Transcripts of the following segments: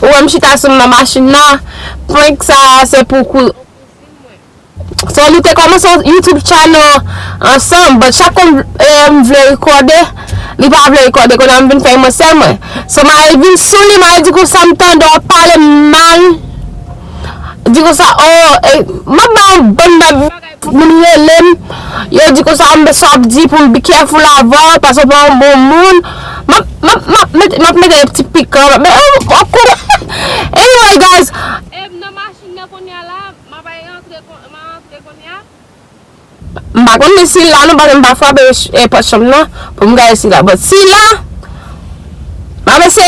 Ou m chita sou nan machin nan. Prank sa se pou kou. So li te koman son YouTube channel ensemble, but chakon vle rekorde, li pa vle rekorde kon an vin fay mwen sel mwen. So ma vin sou li, ma di ko sa mtan do pale man. Di ko sa, ma ban bon moun lem. Yo di ko sa mbe sop di pou m be careful avan, paso pa m bon moun. Ma mette e pti pika, anyway guys. Mba kon de si la nou ba mba fwa be pochom nan pou mga si la, but si la mba se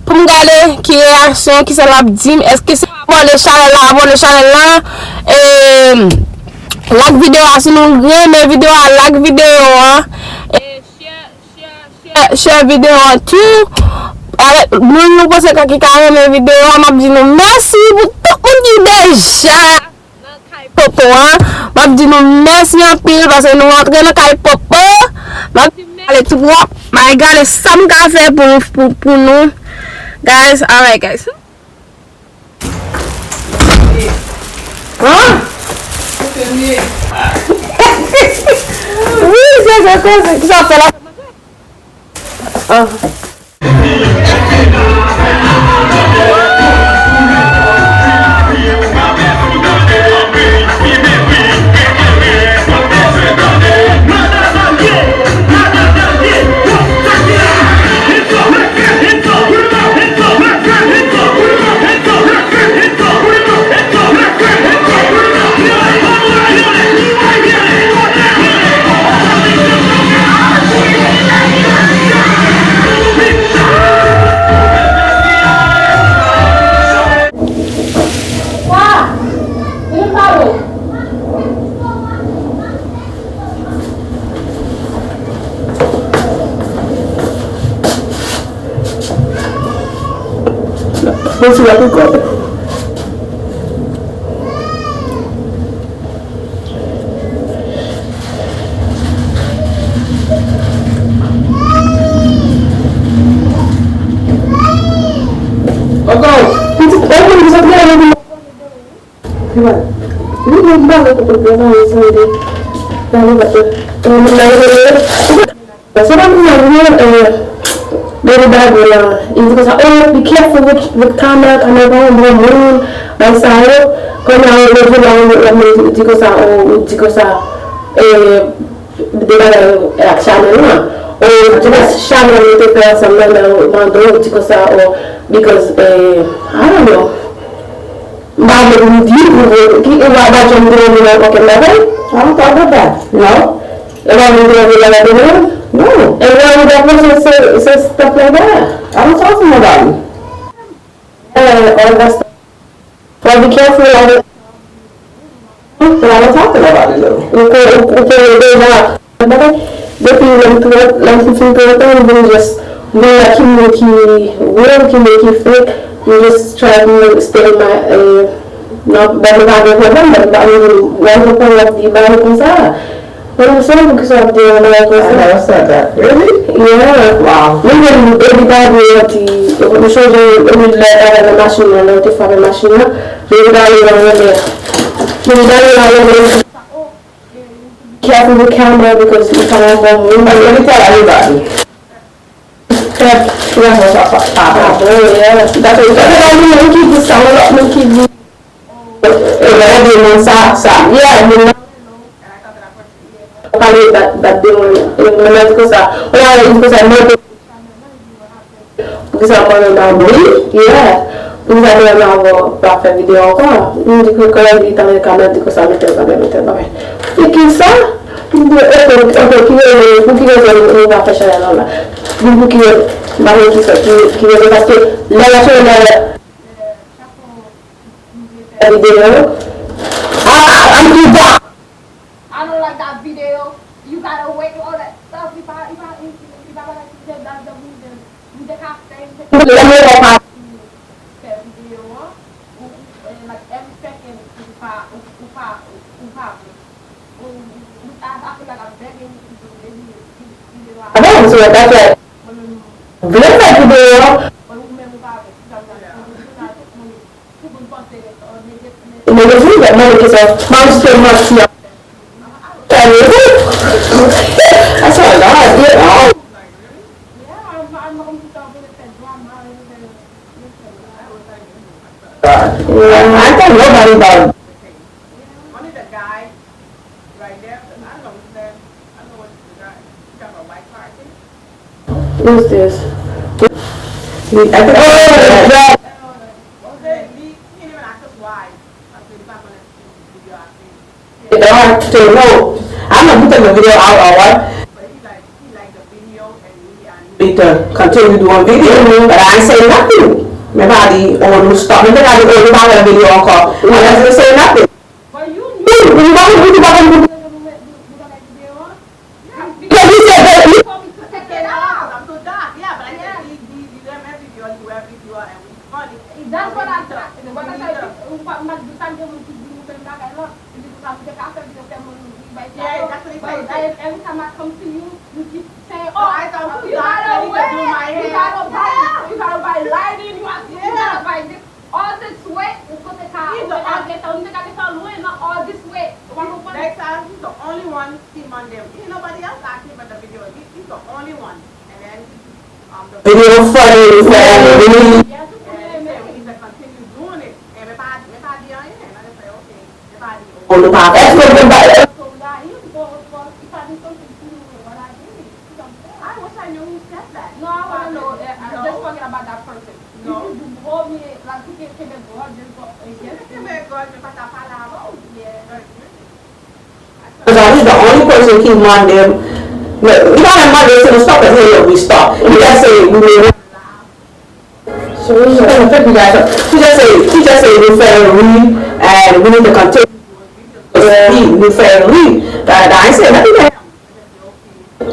pou mga le ki reaksyon ki se lap dim, eske se abon le chanel la like video a si nou reme video a like video a share video a tou nou pose kaki ka reme video a mab di nou mersi pou tout moun ki deja Popo, map di nou mersi an pil parce nou rentre nan kay Popo. Map di ale tout wop. My God, e sam ka fe pou nou. Guys, alright guys. Hein? Oui, c'est ça fait la. Let's see what we got. Very bad because be careful with camera going moon by side kung channel just channel because I don't know I don't talk about that. No? No. And why would that person say stuff like that? I don't talk to nobody. All that stuff. So be careful of it. But I don't talk to nobody though. Depuis just fake. You just try to stay in my not better than remember, but I mean, what I'm saying because I'm doing like this. I never said that. Really? Yeah. Wow. Maybe everybody when we show you when we let out the machine and not the family machine, careful with camera because you can't have let me tell everybody. Yeah. That's what keep the sound up, keep the yeah, that they because I know because I'm going down yeah because I don't know about video encore du coup quand il est dans les caméras du coup ça me fait pas bien et qui ça qui va faire ça là vous qui parce que la vidéo I'm too dark. I don't like that video. You gotta wait all that stuff. If I like to say that with the half thing. Video like every second I feel like I'm begging to do I don't see what that's like. Video. because we got money because mom spend money. I said, God, yeah. Yeah, I tell nobody about it. Only the guy right there, I don't know what's that. I don't know what's the guy. You got a white car, I think. Who's this? I think, oh, that. Well, he can't even ask us why. I said, if I'm going to video, I think. They don't have to know. I'm not putting the video out or what. But he liked the video and Need to continue doing video, but I ain't say nothing. Maybe I the old stop. Maybe I the old about a video on call. I didn't say nothing. But you knew. Because he said that. You told me to take it out. I'm so dark. Yeah, but I said, he them every video, you wear video, and we funny. That's what I said. What I said, Yeah, that's what he said. Every time I come to you, you keep saying, Oh, I thought you gotta wear, you gotta buy lighting, you gotta buy this, all this weight, all this weight. Next time, he's the only one team on them. Ain't nobody else like him at the video. He's the only one. And then the Video funny, really. yeah, he said we need to continue doing it. And if I be on it, and I just say, okay, if I be On the pop. That's what we're about. So that he was going if I do something to you with what I did. I wish I knew who said that. No, I want to know. I'm just talking about that person. No. If you hold me, like, you can go out, just go against You me. may go if I follow. Yeah. Because he's the only person keep on them. Look, we got a mother to stop and here we stop. We just say we will. She just say we fair and read and we need to continue. We fair and read. That I ain't say nothing.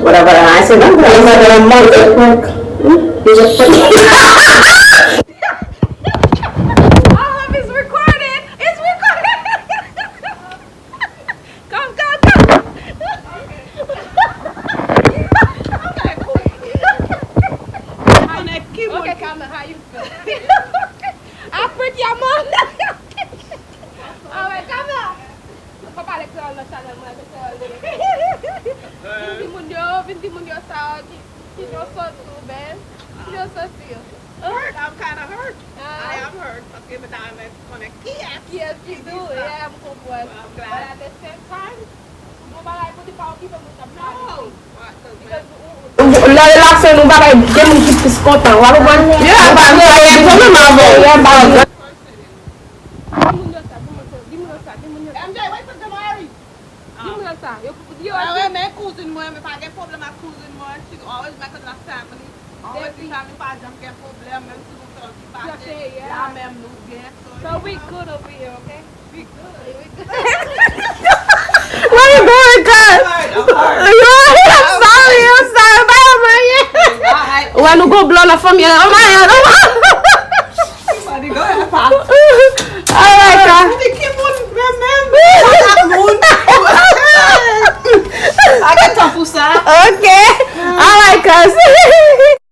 Whatever, I ain't say nothing. I ain't say nothing. All of it's recorded. It's recorded. Come, come, come. Okay, Carmen, how you feel? I put your mom. Alright, come on. Papa, let's go on the channel. Vinti munyo sa kinyo so too, Ben. Kinyo so still. I'm kind of hurt. I am hurt. Parce que madame est connectée. Yes, you do. Yeah, I'm so glad. I'm But glad. at the same time, nobody put the power people with the No. because Lè la fè nou bagay gen moun ki pis kontan. Wap ban? Yeah, ba nou a yon kon nan avon. Yeah, ba nou. MJ, wait for Jamari. My cousin, if I get problem, my cousin, she always make us last family. Always the family pas jam get problem, même si nous sommes pas la même nous bien. So we good over here, okay? We good. Where you going, cuz? I'm sorry. Bye, man. Wè nou go blow la fami. Go ahead, Pop. Alright, cuz. Keep on